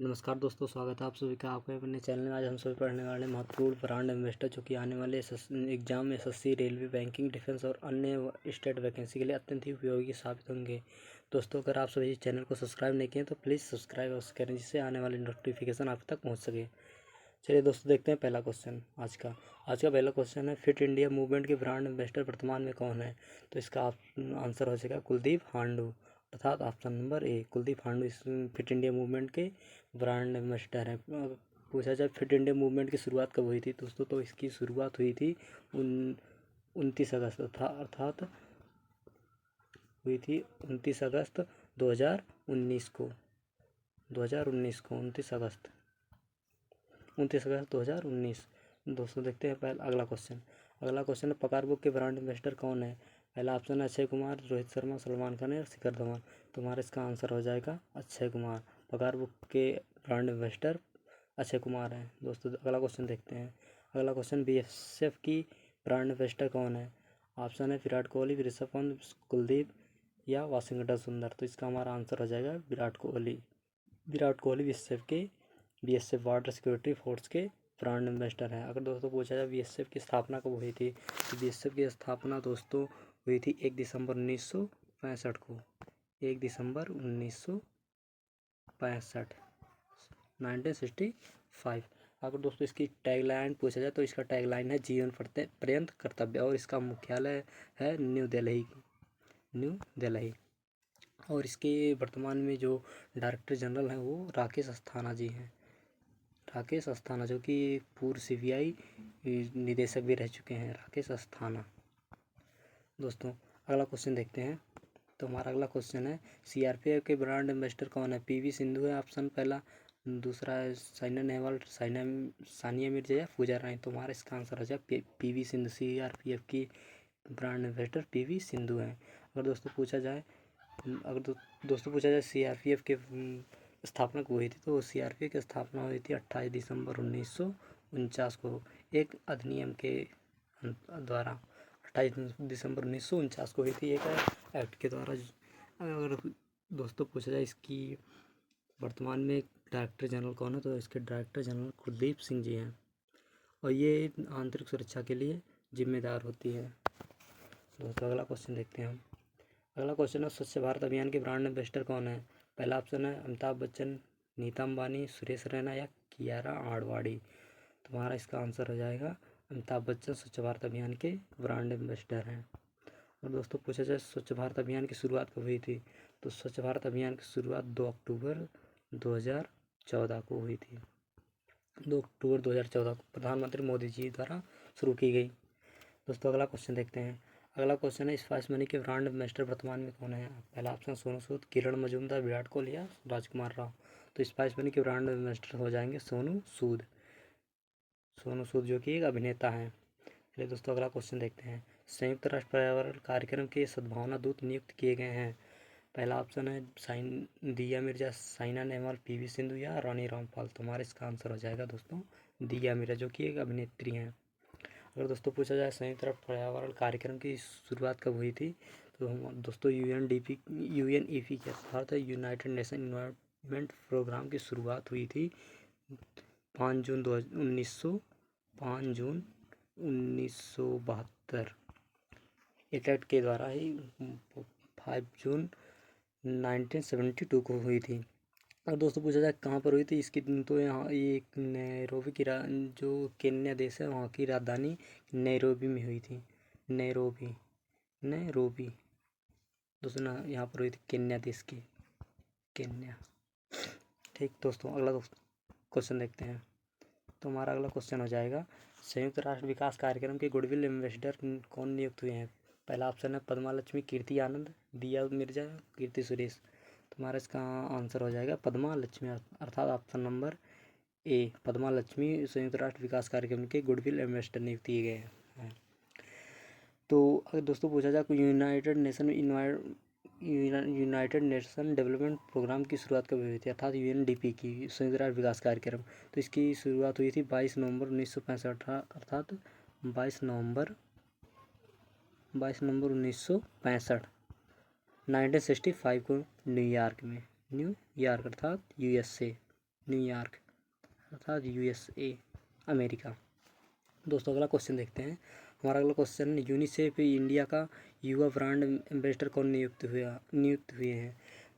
नमस्कार दोस्तों, स्वागत है आप सभी का आपके अपने चैनल में। आज हम सभी पढ़ने वाले महत्वपूर्ण ब्रांड इन्वेस्टर जो कि आने वाले एग्जाम में एसएससी, रेलवे, बैंकिंग, डिफेंस और अन्य स्टेट वैकेंसी के लिए अत्यंत ही उपयोगी साबित होंगे। दोस्तों, अगर आप सभी चैनल को सब्सक्राइब नहीं किए तो प्लीज़ सब्सक्राइब अवश्य करें, जिससे आने वाली नोटिफिकेशन आप तक पहुँच सके। चलिए दोस्तों, देखते हैं पहला क्वेश्चन आज का पहला क्वेश्चन है, फिट इंडिया मूवमेंट के ब्रांड एम्बेसडर वर्तमान में कौन है? तो इसका आंसर हो जाएगा कुलदीप हांडू, अर्थात ऑप्शन नंबर ए कुलदीप हांडू इस फिट इंडिया मूवमेंट के ब्रांड एम्बेसडर हैं। पूछा जाए फिट इंडिया मूवमेंट की शुरुआत कब हुई थी दोस्तों, तो इसकी शुरुआत हुई थी 29 अगस्त अर्थात हुई थी 29 अगस्त 2019 को 29 अगस्त 2019। दोस्तों, देखते हैं पहला अगला क्वेश्चन है, पगार बुक के ब्रांड एम्बेसडर कौन है? पहला ऑप्शन है अक्षय कुमार, रोहित शर्मा, सलमान खान या शिखर धवन। तुम्हारा इसका आंसर हो जाएगा अक्षय कुमार। पगार बुक के ब्रांड एम्बेसडर अक्षय कुमार हैं। दोस्तों, अगला क्वेश्चन देखते हैं। अगला क्वेश्चन, बीएसएफ की ब्रांड एम्बेसडर कौन है? ऑप्शन है विराट कोहली, ऋषभ पंत, कुलदीप या वाशिंगटन सुंदर। तो इसका हमारा आंसर हो जाएगा Virat Kohli. BSF border security force के ब्रांड एम्बेसडर हैं। अगर दोस्तों पूछा जाए बीएसएफ की स्थापना कब हुई थी, तो बीएसएफ की स्थापना दोस्तों हुई थी 1 दिसंबर 1965 को। 1 दिसंबर 1965 1965। अगर दोस्तों इसकी टैगलाइन पूछा जाए तो इसका टैगलाइन है जीवन पर्यंत कर्तव्य, और इसका मुख्यालय है न्यू दिल्ली। और इसके वर्तमान में जो डायरेक्टर जनरल हैं वो राकेश अस्थाना जी हैं। राकेश अस्थाना, जो कि पूर्व सीबीआई निदेशक भी रह चुके हैं, राकेश अस्थाना। दोस्तों, अगला क्वेश्चन देखते हैं। तो हमारा अगला क्वेश्चन है, सीआरपीएफ के ब्रांड एम्बेसडर कौन है? पीवी सिंधु है ऑप्शन पहला, दूसरा है साइना नेहवाल, सानिया मिर्जा या पूजा रानी। तो हमारा इसका आंसर हो जाए पीवी सिंधु। सीआरपीएफ की ब्रांड एम्बेसडर पीवी सिंधु हैं। अगर दोस्तों पूछा जाए सीआरपीएफ के स्थापना कब हुई थी, तो सीआरपीएफ की स्थापना हुई थी 28 दिसंबर 1949 को एक अधिनियम के द्वारा। 28 दिसंबर 1949 को हुई थी एक एक्ट के द्वारा। अगर दोस्तों पूछा जाए इसकी वर्तमान में डायरेक्टर जनरल कौन है, तो इसके डायरेक्टर जनरल कुलदीप सिंह जी हैं, और ये आंतरिक सुरक्षा के लिए जिम्मेदार होती है। दोस्तों, अगला क्वेश्चन देखते हैं हम। अगला क्वेश्चन है, स्वच्छ भारत अभियान के ब्रांड एम्बेसडर कौन है? पहला ऑप्शन है अमिताभ बच्चन, नीता अंबानी, सुरेश रैना या कियारा आडवाणी। तुम्हारा इसका आंसर हो जाएगा अमिताभ बच्चन स्वच्छ भारत अभियान के ब्रांड एम्बेसडर हैं। और दोस्तों पूछा जाए स्वच्छ भारत अभियान की शुरुआत कब हुई थी, तो स्वच्छ भारत अभियान की शुरुआत 2 अक्टूबर 2014 को हुई थी। 2 अक्टूबर 2014 को प्रधानमंत्री मोदी जी द्वारा शुरू की गई। दोस्तों, अगला क्वेश्चन देखते हैं। अगला क्वेश्चन है, स्पाइस मनी के ब्रांड एम्बेसडर वर्तमान में कौन है? पहला ऑप्शन सोनू सूद, किरण मजूमदार, विराट कोहली या राजकुमार राव। तो स्पाइस मनी के ब्रांड एम्बेसडर हो जाएंगे सोनू सूद, जो कि एक अभिनेता हैं। चलिए दोस्तों, अगला क्वेश्चन देखते हैं। संयुक्त राष्ट्र पर्यावरण कार्यक्रम के सद्भावना दूत नियुक्त किए गए हैं। पहला ऑप्शन है दिया मिर्जा, साइना नेहवाल, पीवी सिंधु या रानी रामपाल। तुम्हारा इसका आंसर हो जाएगा दोस्तों दिया मिर्जा, जो कि एक अभिनेत्री हैं। अगर दोस्तों पूछा जाए संयुक्त राष्ट्र पर्यावरण कार्यक्रम की शुरुआत कब हुई थी, तो हम दोस्तों यूएनईपी के अर्थात यूनाइटेड नेशन इन्वायरमेंट प्रोग्राम की शुरुआत हुई थी 5 जून 1972 एक एक्ट के द्वारा ही 5 जून 1972 को हुई थी। और दोस्तों पूछा जाए कहाँ पर हुई थी इसकी, तो यहाँ ये नैरोबी की जो केन्या देश है वहाँ की राजधानी नैरोबी में हुई थी। नैरोबी दोस्तों ना यहाँ पर हुई थी केन्या देश की, केन्या। ठीक दोस्तों, अगला क्वेश्चन देखते हैं। तो हमारा अगला क्वेश्चन हो जाएगा, संयुक्त राष्ट्र विकास कार्यक्रम के गुडविल एम्बेसडर कौन नियुक्त हुए हैं? पहला ऑप्शन है पद्मा लक्ष्मी, कीर्ति आनंद, दिया मिर्जा, कीर्ति सुरेश। तुम्हारा इसका आंसर हो जाएगा पद्मा लक्ष्मी, अर्थात ऑप्शन नंबर ए पद्मा लक्ष्मी संयुक्त राष्ट्र विकास कार्यक्रम के गुडविल एम्बेसडर नियुक्त किए गए हैं। तो अगर दोस्तों पूछा जाए यूनाइटेड नेशन डेवलपमेंट प्रोग्राम की शुरुआत कब हुई थी, अर्थात यूएनडीपी की संयुक्त राष्ट्र विकास कार्यक्रम, तो इसकी शुरुआत हुई थी 22 नवंबर 1965 अर्थात 22 नवंबर 1965 1965 को न्यूयॉर्क अर्थात यूएसए न्यूयॉर्क अर्थात USA अमेरिका। दोस्तों अगला क्वेश्चन देखते हैं। हमारा अगला क्वेश्चन, यूनिसेफ इंडिया का युवा ब्रांड एम्बेसडर कौन नियुक्त हुए हैं?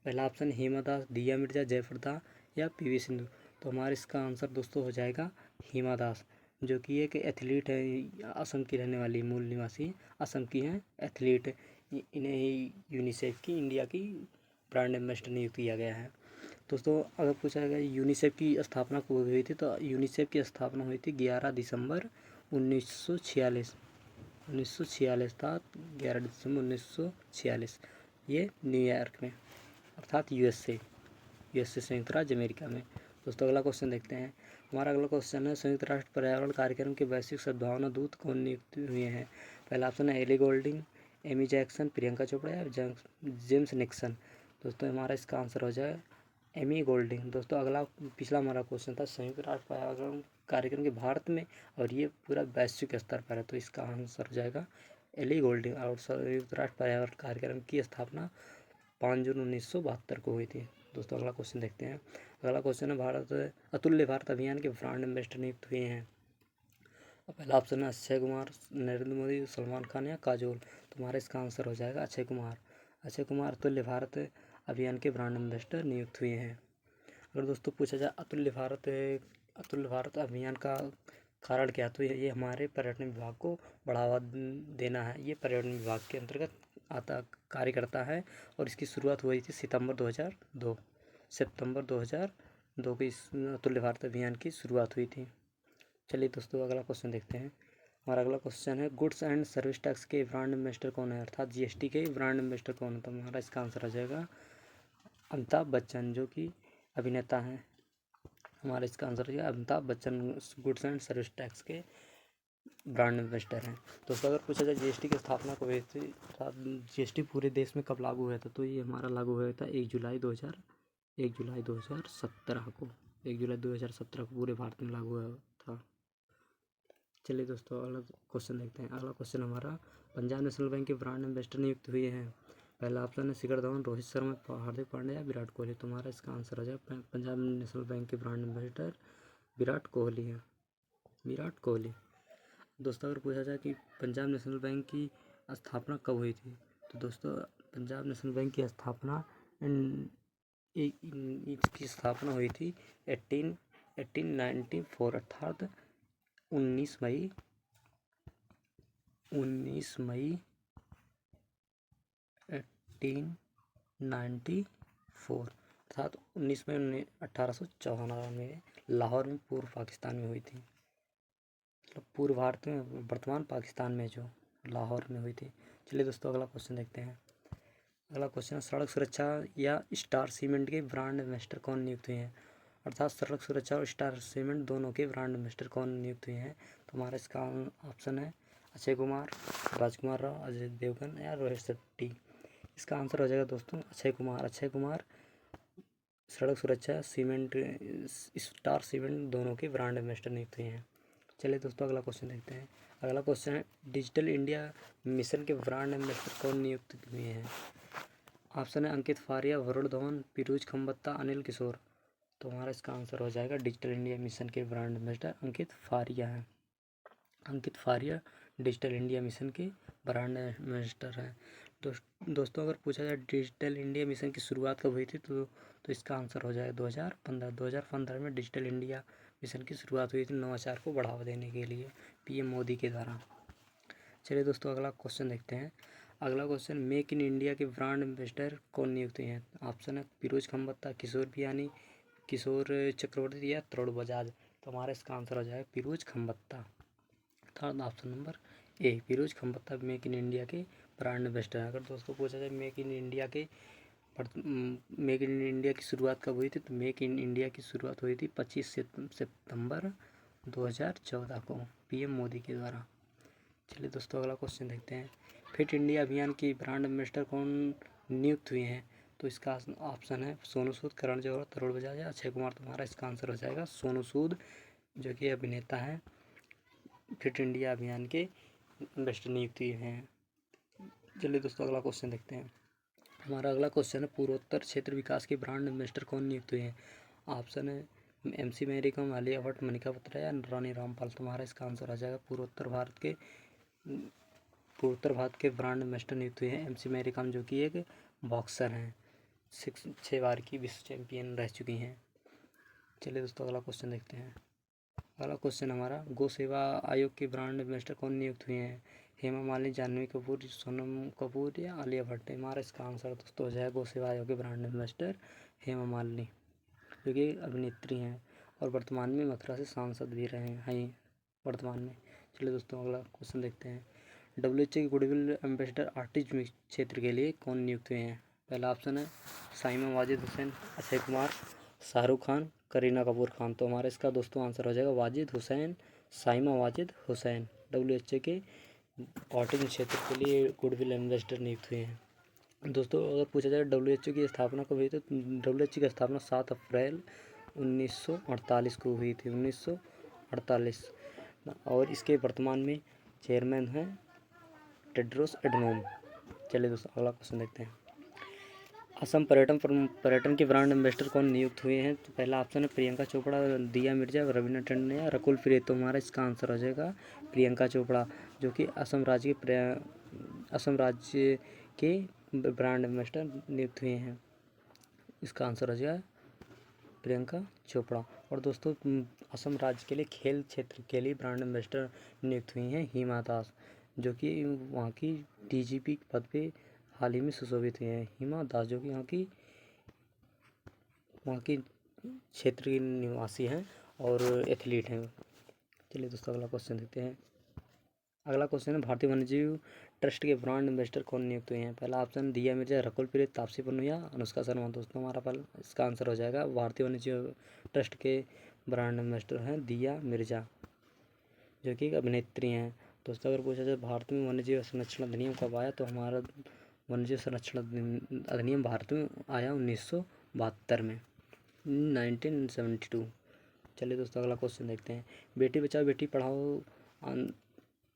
पहला ऑप्शन हिमा दास, दिया मिर्जा, जयप्रदा या PV सिंधु। तो हमारा इसका आंसर दोस्तों हो जाएगा हिमा दास, जो कि एक एथलीट है, असम की रहने वाली, मूल निवासी असम की हैं, एथलीट। इन्हें ही यूनिसेफ की इंडिया की ब्रांड एम्बेसडर नियुक्त किया गया है। दोस्तों अगर पूछा गया यूनिसेफ की स्थापना कब हुई थी, तो यूनिसेफ की स्थापना हुई थी 11 दिसंबर 1946 था। 11 दिसंबर 1946 ये न्यूयॉर्क में अर्थात USA संयुक्त राज्य अमेरिका में। दोस्तों अगला क्वेश्चन देखते हैं। हमारा अगला क्वेश्चन है, संयुक्त राष्ट्र पर्यावरण कार्यक्रम के वैश्विक सद्भावना दूत कौन नियुक्त हुए हैं? पहला ऑप्शन है Ellie Goulding, Amy Jackson, Priyanka Chopra या जेम्स निक्सन। दोस्तों हमारा इसका आंसर हो जाए एमी गोल्डिंग। दोस्तों अगला पिछला हमारा क्वेश्चन था संयुक्त राष्ट्र पर्यावरण कार्यक्रम के भारत में, और ये पूरा वैश्विक स्तर पर है, तो इसका आंसर हो जाएगा एली गोल्डिंग। और संयुक्त राष्ट्र पर्यावरण कार्यक्रम की स्थापना 5 जून 1972 को हुई थी। दोस्तों अगला क्वेश्चन देखते हैं। अगला क्वेश्चन है, भारत अतुल्य भारत अभियान के ब्रांड एम्बेसडर नियुक्त हुए हैं। पहला ऑप्शन है अक्षय कुमार, नरेंद्र मोदी, सलमान खान या काजोल। तो हमारा इसका आंसर हो जाएगा अक्षय कुमार। अक्षय कुमार अतुल्य भारत अभियान के ब्रांड एम्बेसडर नियुक्त हुए हैं। अगर दोस्तों पूछा जाए अतुल्य भारत अभियान का कारण क्या, तो ये हमारे पर्यटन विभाग को बढ़ावा देना है। ये पर्यटन विभाग के अंतर्गत कार्य करता है, और इसकी शुरुआत हुई थी सितंबर 2002 की इस अतुल्य भारत अभियान की शुरुआत हुई थी। चलिए दोस्तों अगला क्वेश्चन देखते हैं। हमारा अगला क्वेश्चन है, गुड्स एंड सर्विस टैक्स के ब्रांड एम्बेसडर कौन है? अर्थात GST के ब्रांड एम्बेसडर कौन है? तो हमारा इसका आंसर आ जाएगा अमिताभ बच्चन, जो कि अभिनेता हैं। हमारा इसका आंसर है Amitabh Bachchan goods and service tax के ब्रांड एम्बेसडर हैं। दोस्तों अगर पूछा जाए GST की स्थापना कब हुई थी, GST पूरे देश में कब लागू हुआ था, तो ये हमारा लागू हुआ था 1 जुलाई 2017 को। 1 जुलाई 2017 को पूरे भारत में लागू हुआ था। चलिए दोस्तों अगला क्वेश्चन देखते हैं। अगला क्वेश्चन हमारा, पंजाब नेशनल बैंक के ब्रांड एम्बेसडर नियुक्त हुए हैं। पहला ऑप्शन है शिखर धवन, रोहित शर्मा, हार्दिक पांड्या या विराट कोहली। तुम्हारा इसका आंसर हो जाए पंजाब नेशनल बैंक के ब्रांड एम्बेसडर विराट कोहली है। विराट कोहली। दोस्तों अगर पूछा जाए कि पंजाब नेशनल बैंक की स्थापना कब हुई थी, तो दोस्तों पंजाब नेशनल बैंक की स्थापना इसकी स्थापना हुई थी 1894 अर्थात 19 मई 1894 अर्थात 19 मई 1854 में लाहौर में पूर्व पाकिस्तान में हुई थी। मतलब पूर्व भारत में, वर्तमान पाकिस्तान में जो लाहौर में हुई थी। चलिए दोस्तों अगला क्वेश्चन देखते हैं। अगला क्वेश्चन है, सड़क सुरक्षा या स्टार सीमेंट के ब्रांड एम्बेसडर कौन नियुक्त हुए हैं? अर्थात सड़क सुरक्षा और स्टार सीमेंट दोनों के ब्रांड एम्बेसडर कौन नियुक्त हुए हैं? तो हमारा इसका ऑप्शन है अक्षय कुमार, राजकुमार राव, अजय देवगन या रोहित शेट्टी। इसका आंसर हो जाएगा दोस्तों अक्षय कुमार। अक्षय कुमार सड़क सुरक्षा सीमेंट स्टार सीमेंट दोनों के ब्रांड एम्बेसडर नियुक्त हुए हैं। चलिए दोस्तों अगला क्वेश्चन देखते हैं। अगला क्वेश्चन है, डिजिटल इंडिया मिशन के ब्रांड एम्बेसडर कौन नियुक्त हुए हैं? ऑप्शन है अंकित फारिया, वरुण धवन, पीयूष खम्बत्ता, अनिल किशोर। तो हमारा इसका आंसर हो जाएगा डिजिटल इंडिया मिशन के ब्रांड एम्बेसडर अंकित फारिया हैं। अंकित फारिया डिजिटल इंडिया मिशन के ब्रांड एम्बेसडर हैं। दोस्तों अगर पूछा जाए डिजिटल इंडिया मिशन की शुरुआत कब हुई थी, तो इसका आंसर हो जाए 2015 में डिजिटल इंडिया मिशन की शुरुआत हुई थी नवाचार को बढ़ावा देने के लिए PM मोदी के द्वारा। चलिए दोस्तों अगला क्वेश्चन देखते हैं। अगला क्वेश्चन, मेक इन इंडिया के ब्रांड एम्बेसडर कौन नियुक्त हुए हैं? ऑप्शन है पीयूष खम्बत्ता, किशोर पियानी, किशोर चक्रवर्ती या तरुण बजाज। तो हमारा इसका आंसर हो जाएगा Piyush Khambatta. Third option number A, Piyush Khambatta make in India के ब्रांड एम्बेसडर हैं। अगर दोस्तों पूछा जाए मेक इन इंडिया की शुरुआत कब हुई थी, तो मेक इन इंडिया की शुरुआत हुई थी 25 सितंबर 2014 को PM मोदी के द्वारा। चलिए दोस्तों अगला क्वेश्चन देखते हैं। फिट इंडिया अभियान की ब्रांड एम्बेसडर कौन नियुक्त हुए हैं? तो इसका ऑप्शन है सोनू सूद, करण जौहर, तरुण बजाज या अक्षय कुमार। तुम्हारा इसका आंसर हो जाएगा सोनू सूद, जो कि अभिनेता हैं, फिट इंडिया अभियान के एम्बेसडर नियुक्त हुए हैं। चलिए दोस्तों अगला क्वेश्चन देखते हैं। हमारा अगला क्वेश्चन है, पूर्वोत्तर क्षेत्र विकास के ब्रांड एम्बेसडर कौन नियुक्त हुए हैं? ऑप्शन है MC मेरी कॉम, आलिया भट्ट, मनिका बत्रा या रानी रामपाल। तुम्हारा इसका आंसर आ जाएगा पूर्वोत्तर भारत के ब्रांड एम्बेसडर नियुक्त हुए हैं MC मेरी कॉम, जो कि एक बॉक्सर हैं, 6 बार की विश्व चैंपियन रह चुकी हैं। चलिए दोस्तों अगला क्वेश्चन देखते हैं। अगला क्वेश्चन हमारा, गौ सेवा आयोग के ब्रांड एम्बेसडर कौन नियुक्त हुए हैं? हेमा मालिनी, जानवी कपूर, सोनम कपूर या आलिया भट्ट। हमारा इसका आंसर दोस्तों हो जाएगा गौ सेवा आयोग के ब्रांड एम्बेसडर हेमा मालिनी, जो कि अभिनेत्री हैं और वर्तमान में मथुरा से सांसद भी रहे हैं वर्तमान में। चलिए दोस्तों अगला क्वेश्चन देखते हैं। WHO के गुडविल एम्बेसडर ऑटिज्म क्षेत्र के लिए कौन नियुक्त हुए हैं? पहला ऑप्शन है साइमा वाजिद हुसैन, अक्षय कुमार, शाहरुख खान, करीना कपूर खान। तो हमारा इसका दोस्तों आंसर हो जाएगा वाजिद हुसैन, साइमा वाजिद हुसैन। WHO के ऑटिज्म क्षेत्र के लिए गुडविल एम्बेसडर नियुक्त हुए हैं। दोस्तों अगर पूछा जाए WHO की स्थापना कब हुई, तो WHO की स्थापना 7 अप्रैल 1948 को हुई थी, 1948। और इसके वर्तमान में चेयरमैन हैं टेड्रोस एडनोम। चलिए दोस्तों अगला क्वेश्चन देखते हैं। असम पर्यटन के ब्रांड एम्बेसडर कौन नियुक्त हुए हैं? तो पहला ऑप्शन है प्रियंका चोपड़ा, दिया मिर्जा, रवीना टंडन या रकुल प्रीत। तो हमारा इसका आंसर हो जाएगा प्रियंका चोपड़ा, जो कि असम राज्य के ब्रांड एम्बेसडर नियुक्त हुए हैं। इसका आंसर हो जाएगा प्रियंका चोपड़ा। और दोस्तों असम राज्य के लिए खेल क्षेत्र के लिए ब्रांड एम्बेसडर नियुक्त हुई हैं हिमा दास, जो कि वहाँ की DGP पद पे हाल ही में सुशोभित हुई हैं। हिमा दास जो कि वहाँ की क्षेत्र की निवासी हैं और एथलीट हैं। चलिए दोस्तों अगला क्वेश्चन देखते हैं। अगला क्वेश्चन है भारतीय वन्यजीव ट्रस्ट के ब्रांड एम्बेसडर कौन नियुक्त हुए हैं? पहला ऑप्शन दिया मिर्जा, रकुल प्रीत, तापसी पन्नू या अनुष्का शर्मा। दोस्तों हमारा इसका आंसर हो जाएगा भारतीय वन्यजीव ट्रस्ट के ब्रांड एम्बेसडर हैं दिया मिर्जा, जो कि एक अभिनेत्री हैं। दोस्तों अगर पूछा जाए भारत में वन्यजीव संरक्षण अधिनियम कब आया, तो हमारा वन्यजीव संरक्षण अधिनियम भारत में आया 1972 में, 1972। चलिए दोस्तों अगला क्वेश्चन देखते हैं। बेटी बचाओ बेटी पढ़ाओ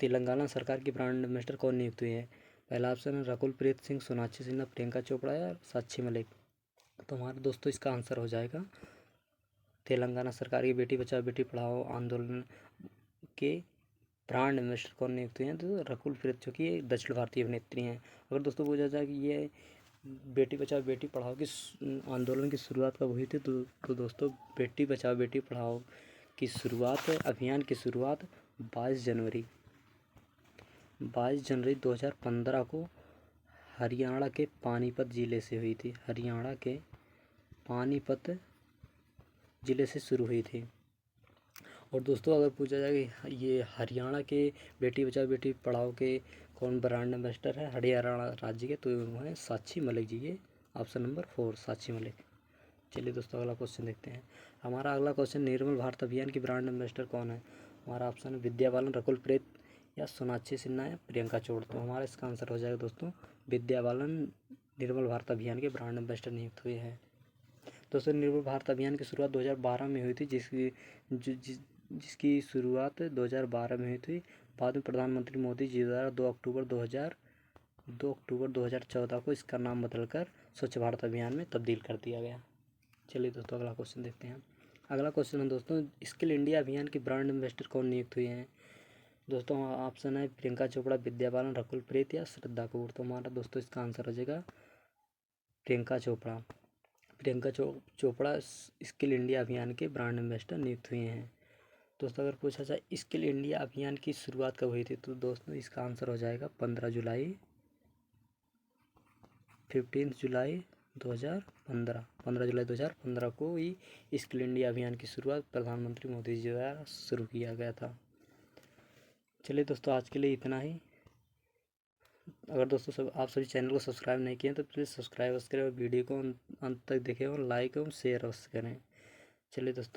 तेलंगाना सरकार की ब्रांड एम्बेसडर कौन नियुक्त हुई है? पहला ऑप्शन है रकुल प्रीत सिंह, सोनाक्षी सिन्हा, प्रियंका चोपड़ा या साक्षी मलिक। तो हमारा दोस्तों इसका आंसर हो जाएगा तेलंगाना सरकार की बेटी बचाओ बेटी पढ़ाओ आंदोलन के ब्रांड एम्बेसडर कौन नियुक्त हुए हैं? तो रकुल प्रीत, जो कि दक्षिण भारतीय अभिनेत्री हैं। अगर दोस्तों पूछा जाए कि ये बेटी बचाओ बेटी पढ़ाओ की आंदोलन की शुरुआत कब हुई थी, तो दोस्तों बेटी बचाओ बेटी पढ़ाओ की शुरुआत, अभियान की शुरुआत 22 जनवरी 2015 को हरियाणा के पानीपत ज़िले से हुई थी। हरियाणा के पानीपत ज़िले से शुरू हुई थी। और दोस्तों अगर पूछा जाए कि ये हरियाणा के बेटी बचाओ बेटी पढ़ाओ के कौन ब्रांड एम्बेसडर है हरियाणा राज्य के, तो वो हैं साक्षी मलिक जी। ये ऑप्शन नंबर 4 साक्षी मलिक। चलिए दोस्तों अगला क्वेश्चन देखते हैं। हमारा अगला क्वेश्चन, निर्मल भारत अभियान की ब्रांड एम्बेसडर कौन है? हमारा ऑप्शन है विद्या बालन, रकुल प्रीत या सोनाक्षी सिन्हा या प्रियंका चोपड़ा। तो हमारा इसका आंसर हो जाएगा दोस्तों विद्या बालन निर्मल भारत अभियान के ब्रांड एम्बेसडर नियुक्त हुए हैं। दोस्तों निर्मल भारत अभियान की शुरुआत 2012 में हुई थी, जिसकी शुरुआत 2012 में हुई थी। बाद में प्रधानमंत्री मोदी जी द्वारा 2 अक्टूबर 2014 को इसका नाम बदलकर स्वच्छ भारत अभियान में तब्दील कर दिया गया। चलिए दोस्तों अगला क्वेश्चन देखते हैं। अगला क्वेश्चन है दोस्तों, स्किल इंडिया अभियान के ब्रांड एम्बेसडर कौन नियुक्त हुए हैं? दोस्तों ऑप्शन है प्रियंका चोपड़ा, विद्या बालन, रकुल प्रीत या श्रद्धा कपूर। तो हमारा दोस्तों इसका आंसर हो जाएगा प्रियंका चोपड़ा। प्रियंका चोपड़ा स्किल इंडिया अभियान के ब्रांड एम्बेसडर नियुक्त हुए हैं। दोस्तों अगर पूछा जाए स्किल इंडिया अभियान की शुरुआत कब हुई थी, तो दोस्तों इसका आंसर हो जाएगा 15 जुलाई 2015 को ही स्किल इंडिया अभियान की शुरुआत प्रधानमंत्री मोदी जी द्वारा शुरू किया गया था। चलिए दोस्तों आज के लिए इतना ही। अगर दोस्तों आप सभी चैनल को सब्सक्राइब नहीं किए तो प्लीज़ सब्सक्राइब करें और वीडियो को अंत तक देखें और लाइक और शेयर अवश्य करें। चलिए दोस्तों।